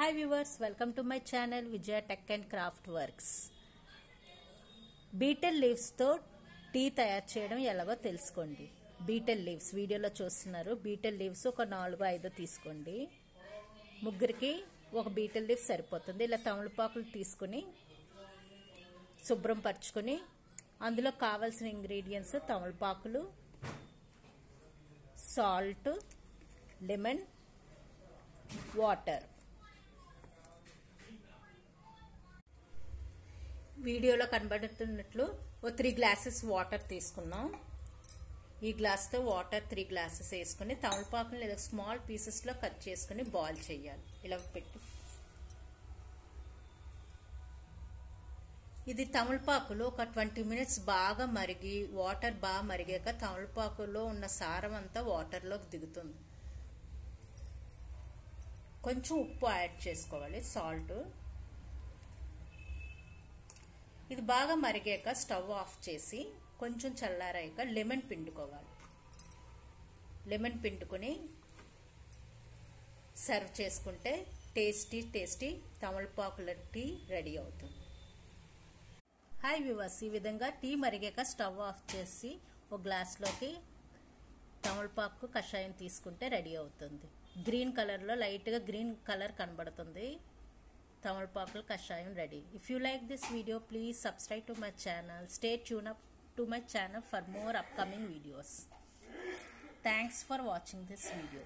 Hi viewers, welcome to my channel Vijaya Tech and Craft Works. Beetle leaves తో tea తయారు చేయడం ఎలాగో తెలుసుకోండి. బీటల్ లీవ్స్ వీడియోలో చూస్తున్నారు. బీటల్ లీవ్స్ ఒక 4-5 తీసుకోండి. ముగ్గురికి ఒక బీటల్ లీవ్ సరిపోతుంది. ఇలా తమలపాకులు తీసుకుని శుభ్రం పరుచుకొని అందులో కావాల్సిన ఇంగ్రీడియంట్స్ తమలపాకులు, సాల్ట్, లెమన్, వాటర్. వీడియోలో కనబడుతున్నట్లు 3 గ్లాసెస్ వాటర్ తీసుకున్నాం. ఈ గ్లాస్తో వాటర్ 3 గ్లాసెస్ వేసుకుని తమలపాకుని లేదా స్మాల్ పీసెస్లో కట్ చేసుకుని బాయిల్ చేయాలి. ఇలా పెట్టి ఇది తమలపాకులు ఒక 20 మినిట్స్ బాగా మరిగి వాటర్ బాగా మరిగాక తమలపాకులో ఉన్న సారం అంతా వాటర్లోకి దిగుతుంది. కొంచెం ఉప్పు యాడ్ చేసుకోవాలి, సాల్ట్. ఇది బాగా మరిగాక స్టవ్ ఆఫ్ చేసి కొంచెం చల్లారాక లెమన్ పిండుకోవాలి. లెమన్ పిండుకొని సర్వ్ చేసుకుంటే టేస్టీ తమలపాకుల టీ రెడీ అవుతుంది. హాయ్ వ్యూవర్స్, ఈ విధంగా టీ మరిగాక స్టవ్ ఆఫ్ చేసి ఒక గ్లాస్లోకి తమలపాకు కషాయం తీసుకుంటే రెడీ అవుతుంది. గ్రీన్ కలర్లో లైట్గా గ్రీన్ కలర్ కనబడుతుంది. Tamalpakul Kashayam ready. If you like this video, please subscribe to my channel. Stay tuned up to my channel for more upcoming videos. Thanks for watching this video.